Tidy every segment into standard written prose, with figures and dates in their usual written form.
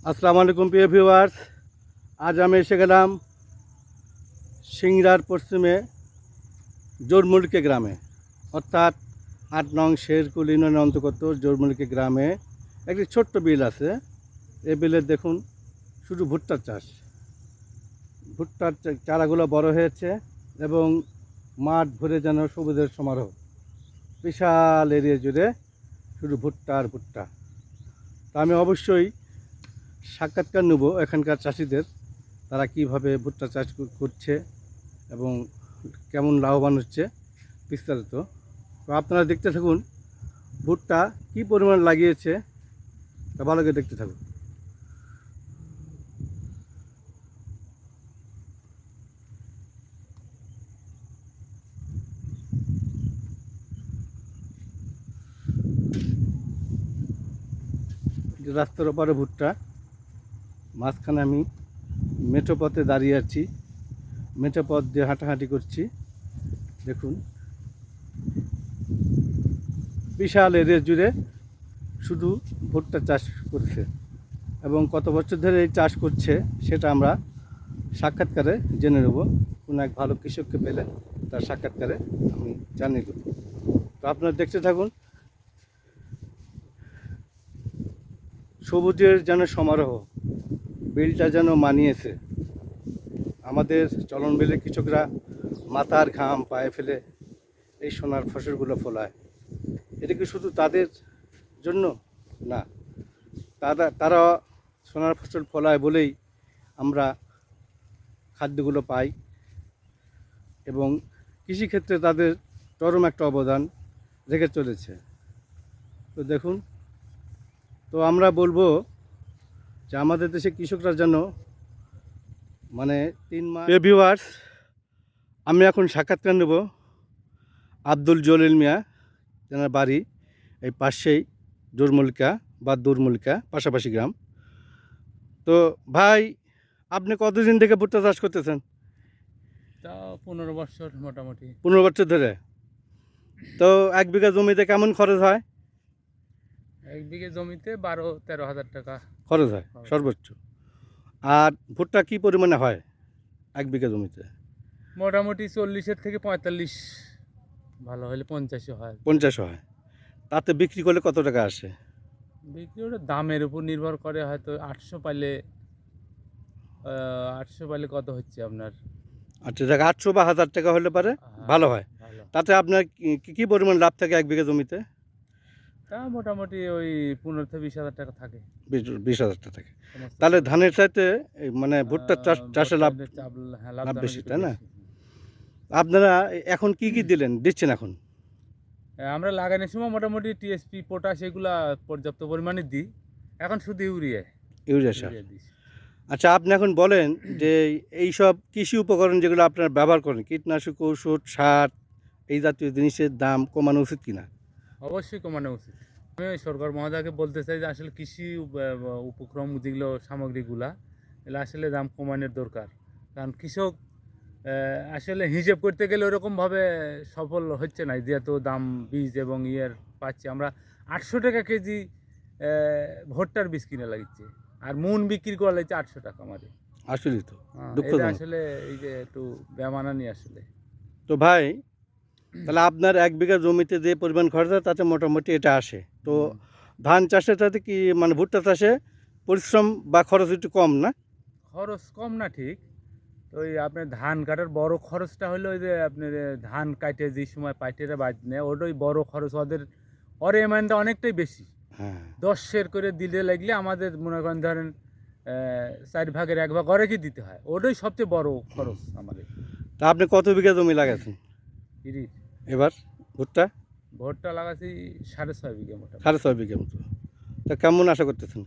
আসসালামু আলাইকুম প্রিয় ভিউয়ার্স। আজ আমি এসে গেলাম সিংড়ার পশ্চিমে জোরমুলকি গ্রামে, অর্থাৎ ৮ নং শেরকুল ইউনিয়নের অন্তর্গত জোরমুলকি গ্রামে একটি ছোট্ট বিল আছে। এই বিলে দেখুন শুধু ভুট্টার চাষ। ভুট্টার চারাগুলো বড় হয়েছে এবং মাঠ ভরে যেন সবুজের সমারোহ। বিশাল এরিয়া জুড়ে শুধু ভুট্টা আর ভুট্টা। তা আমি অবশ্যই সাক্ষাৎকার নেব এখানকার চাষিদের, তারা কীভাবে ভুট্টা চাষ করছে এবং কেমন লাভবান হচ্ছে বিস্তারিত। তো আপনারা দেখতে থাকুন ভুট্টা কী পরিমাণ লাগিয়েছে, তা ভালো করে দেখতে থাকুন। রাস্তার ওপারে ভুট্টা, মাঝখানে আমি মেঠো পথে দাঁড়িয়ে আছি, মেঠো পথ দিয়ে হাঁটাহাঁটি করছি। দেখুন বিশাল এরিয়া জুড়ে শুধু ভুট্টা চাষ করছে এবং কত বছর ধরে এই চাষ করছে সেটা আমরা সাক্ষাৎকারে জেনে নেব। কোনো এক ভালো কৃষককে পেলে তার সাক্ষাৎকারে আমি জানিয়ে দেব। তো আপনারা দেখতে থাকুন। সবুজের যেন সমারোহ, বিলটা যেন মানিয়েছে। আমাদের চলন বিলে কৃষকরা মাথার ঘাম পায়ে ফেলে এই সোনার ফসলগুলো ফলায়। এটা কি শুধু তাদের জন্য না, তারা সোনার ফসল ফলায় বলেই আমরা খাদ্যগুলো পাই এবং কৃষিক্ষেত্রে তাদের চরম একটা অবদান রেখে চলেছে। তো দেখুন, তো আমরা বলবো যে আমাদের দেশে কৃষকরা যেন মানে 3 মাস। ভিউয়ার্স, আমি এখন সাক্ষাৎকার নেব আব্দুল জলিল মিয়া, তেনার বাড়ি এই পাশেই জোরমুলকা বা দূরমুলকা, পাশাপাশি গ্রাম। তো ভাই, আপনি কতদিন থেকে ভুট্টা চাষ করতেছেন? তা 15 বছর মোটামুটি। 15 বছর ধরে। তো 1 বিঘা জমিতে কেমন খরচ হয়? 1 বিঘে জমিতে 12-13 হাজার টাকা খরচ হয় সর্বোচ্চ। আর ভুট্টা কি পরিমাণে হয় 1 বিঘা জমিতে? মোটামুটি 40 থেকে 45, ভালো হলে 50 হয়। 50 হয়। তাতে বিক্রি করলে কত টাকা আসে? বিক্রি ওটা দামের উপর নির্ভর করে, হয়তো 800 পাইলে 800 পাইলে কত হচ্ছে আপনার? আচ্ছা, দেখ 800 বা 1000 টাকা হলে পারে হ্যাঁ, ভালো হয়। ভালো। তাতে আপনার কি পরিমাণ লাভ থাকে 1 বিঘা জমিতে? তা মোটামুটি ওই 15 থেকে 20 হাজার টাকা থাকে। 20,000 টাকা থাকে। সমস্ত তাহলে ধানের চাইতে মানে ভুট্টার চাষে লাভ হ্যাঁ, লাভ লাভদান বেশি, একটু তাই না? বেশি। আপনারা এখন কি দিচ্ছেন এখন? আমরা লাগানোর সময় মোটামুটি টিএসপি, পটাশ এগুলা পর্যাপ্ত পরিমাণে দিই। এখন শুধু ইউরিয়া ইউরিয়া সার। দিই। আচ্ছা, আপনি এখন বলেন যে এই সব কৃষি উপকরণ যেগুলো আপনারা ব্যবহার করেন, কীটনাশক, ঔষধ, সার, এই জাতীয় জিনিসের দাম কমানো উচিত কিনা? অবশ্যই কমানো উচিত। আমি ওই সরকার মহোদয়কে বলতে চাই যে আসলে কৃষি উপক্রম যেগুলো সামগ্রীগুলা, এগুলো আসলে দাম কমানোর দরকার। কারণ কৃষক আসলে হিসেব করতে গেলে ওরকমভাবে সফল হচ্ছে না, যেহেতু দাম বীজ এবং ইয়ের পাচ্ছি আমরা 800 টাকা কেজি ভুট্টার বীজ কিনে লাগছে, আর মন বিক্রি করা লাগছে 800 টাকা আমাদের। আসলেই তো এটা দুঃখজনক। আসলে এই যে একটু বেমানানি আসলে। তো ভাই, তাহলে আপনার 1 বিঘা জমিতে যে পরিমাণ খরচ হয় তাতে মোটামুটি এটা আসে। তো ধান চাষের সাথে কি মানে ভুট্টা চাষে পরিশ্রম বা খরচ একটু কম না? খরচ কম না ঠিক। তো ওই আপনার ধান কাটার বড় খরচটা হলো ওই যে আপনার ধান কাটে যে সময় পাইটেরা বাজ নেয়, ওটাই বড় খরচ ওদের। ওর এমাউন্টটা অনেকটাই বেশি। হ্যাঁ। 10 সের করে দিলে লাগলে আমাদের মনে করেন ধরেন 4 ভাগের 1 ভাগ ওরে কি দিতে হয়, ওটাই সবচেয়ে বড় খরচ আমাদের। তা আপনি কত বিঘা জমি লাগাচ্ছেন ইরির এবার ভুট্টা? ভোটটা লাগাচ্ছি 6.5 বিঘা মোটামুটি। 6.5 বিঘা মতো। তা কেমন আশা করতেছেন?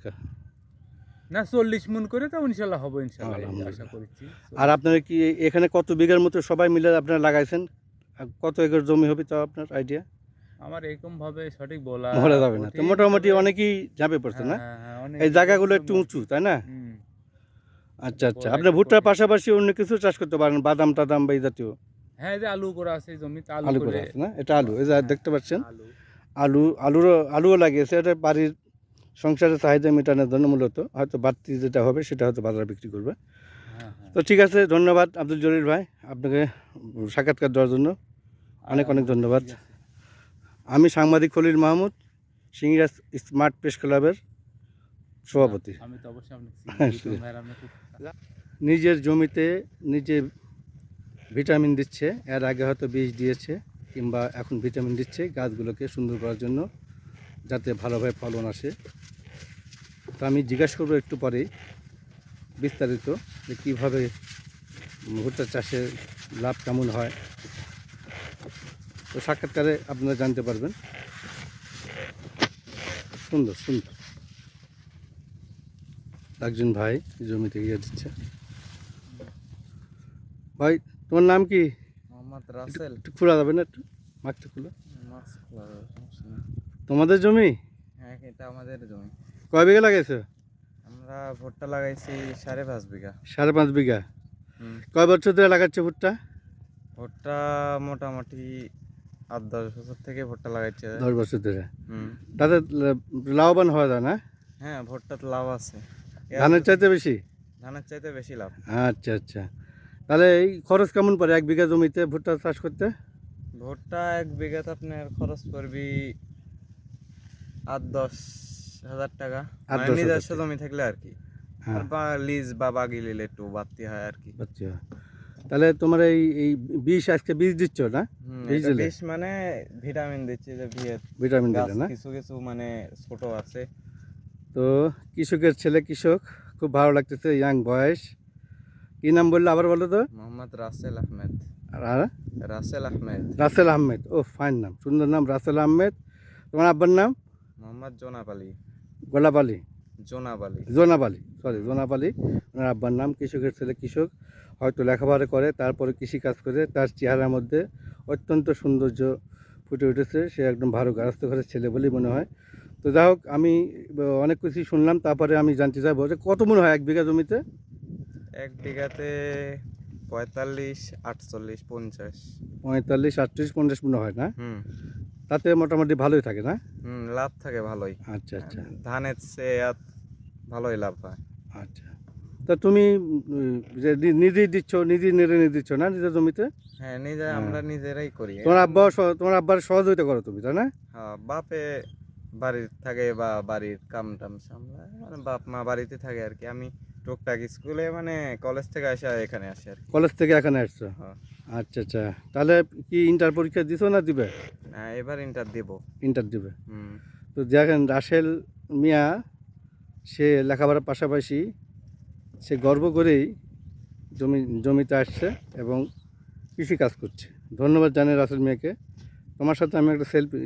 না, 40 মন করে তো ইনশাল্লাহ হবে, ইনশাল্লাহ এই আশা আলহামদুলিল্লাহ। করছি। আর আপনারা কি এখানে কত বিঘার মতো সবাই মিলে আপনারা লাগাইছেন? আর কত একর জমি হবে তাও আপনার আইডিয়া? আমার এরকম ভাবে সঠিক বলা বলা যাবে না। তো কঠিন, মোটামুটি তবে অনেকেই ঝাঁপে পড়ছে হ্যাঁ না? হ্যাঁ হ্যাঁ, অনেক এই জায়গাগুলো একটু পরিশ্রম। উঁচু, তাই না? হুম। আচ্ছা আচ্ছা, বলা আপনি একটু ভুট্টার কঠিন। পাশাপাশি অন্য কিছু চাষ করতে পারেন, বাদাম টাদাম বা এই জাতীয়? হ্যাঁ, এই যে আলু করা আছে এই জমিতে, আলু আলু করা করে। আছে না? এটা আলু, এই যে হ্যাঁ, দেখতে পাচ্ছেন আলু। আলুও লাগিয়েছে। এটা বাড়ির সংসারের চাহিদা মেটানোর জন্য মূলত, হয়তো বাড়তি যেটা হবে সেটা হয়তো বাজারে বিক্রি করবে। হ্যাঁ হ্যাঁ। তো ঠিক আছে, ধন্যবাদ আব্দুল জলিল ভাই আপনাকে সাক্ষাৎকার দেওয়ার জন্য, অনেক অনেক ধন্যবাদ। ঠিক আছে। আমি সাংবাদিক খলিল মাহমুদ, সিংড়া স্মার্ট প্রেস ক্লাবের সভাপতি। আমি তো অবশ্যই আপনাকে হ্যাঁ, চিনি। লিটন ভাইয়ের আপনাকে নিজের জমিতে নিজে ভিটামিন দিচ্ছে, এর আগে হয়তো বীজ দিয়েছে কিংবা এখন ভিটামিন দিচ্ছে গাছগুলোকে সুন্দর করার জন্য, যাতে ভালোভাবে ফলন আসে। তো আমি জিজ্ঞাসা করবো একটু পরেই বিস্তারিত যে কীভাবে ভুট্টা চাষে লাভ কেমন হয়। তো সাক্ষাৎকারে আপনারা জানতে পারবেন। সুন্দর সুন্দর একজন ভাই জমিতে গিয়ে দিচ্ছে। ভাই তোমার নাম কি? মোহাম্মদ রাসেল। একটু খোলা যাবে না, একটু মাঠটা খুলো। মাছ খোলার সমস্যা নেই। তোমাদের জমি হ্যাঁ, এটা আমাদের জমি। কয় বিঘা লাগাইছো? আমরা ভুট্টা লাগাইছি 5.5 বিঘা। 5.5 বিঘা। হুম। কয় বছর ধরে লাগাচ্ছে ভুট্টা? ভুট্টা মোটামুটি 8-10 বছর থেকে ভুট্টা লাগাইছে। 10 বছর ধরে। হুম। তাতে লাভবান হওয়া যায় না? হ্যাঁ, ভুট্টাতে লাভ আছে। ধানের চাইতে বেশি? ধানের চাইতে বেশি লাভ। আচ্ছা আচ্ছা। তাহলে এই খরচ কেমন পড়ে 1 বিঘা জমিতে ভুট্টা চাষ করতে? ভুট্টা 1 বিঘাতে আপনার খরচ পড়বি 8-10 হাজার টাকা। 8-10 মানে হাজার নিজস্ব টাকা। জমি থাকলে আর কি। হ্যাঁ, আর বা লিজ বা বাগি নিলে একটু বাড়তি হয় আর কি। আচ্ছা। তাহলে তোমার এই এই বীজ আজকে বীজ দিচ্ছ না? বীজ এটা দিলে? বেশ মানে ভিটামিন দিচ্ছে যে ভিটামিন গাছ দিলে না? কিছু কিছু মানে ছোট আছে। তো কৃষকের ছেলে কৃষক, খুব ভালো লাগতেছে, ইয়াং বয়স। কি নাম বললে আবার বলো তো? মোহাম্মদ রাসেল আহমেদ। আর রাসেল আহমেদ। রাসেল আহমেদ, ও ফাইন নাম, সুন্দর নাম রাসেল আহমেদ। তোমার আব্বার নাম? মোহাম্মদ জোনাব আলী। গোলাপ আলী, জোনাব আলী। জোনাব আলী, সরি জোনাব আলী। ওনার আব্বার নাম। কৃষকের ছেলে কৃষক, হয়তো লেখাপড়া করে তারপরে কৃষিকাজ করে, তার চেহারার মধ্যে অত্যন্ত সৌন্দর্য ফুটে উঠেছে। সে একদম ভালো গারস্থ ঘরের ছেলে বলেই মনে হয়। তো যাই হোক, আমি অনেক কিছুই শুনলাম, তারপরে আমি জানতে চাইবো যে কত মনে হয় 1 বিঘা জমিতে? 1 বিঘাতে 45, 48, 50। 45, 38, 50 মনে হয় না? হুম। তাতে মোটামুটি ভালোই থাকে না? লাভ থাকে ভালোই। আচ্ছা আচ্ছা ধানের চেয়ে ভালোই লাভ হয়। আচ্ছা। তা তুমি যে নিজেই দিচ্ছ, নিজেই নেড়ে নিয়ে দিচ্ছ না নিজের জমিতে? হ্যাঁ, হ্যাঁ। আমরা নিজেরাই করি। তোমার আব্বার সহযোগিতা করো তুমি, তাই না? হ্যাঁ, বাপে বাড়ির থাকে বা বাড়ির কাম টাম সামলায়, মানে বাপ মা বাড়িতে থাকে আর কি। আমি টুকটাক স্কুলে মানে কলেজ থেকে আসা এখানে আসি আর কি। কলেজ থেকে এখানে আসছো? হ্যাঁ। আচ্ছা আচ্ছা। তাহলে কি ইন্টার পরীক্ষা দিছো না দিবে? এবার ইন্টার দেব। ইন্টার দিবে। হুম। তো দেখেন রাসেল মিয়া, সে লেখাপড়ার পাশাপাশি সে গর্ব করেই জমিতে আসছে এবং কৃষি কাজ করছে। ধন্যবাদ জানাই রাসেল মিয়াকে। তোমার সাথে আমি একটা সেলফি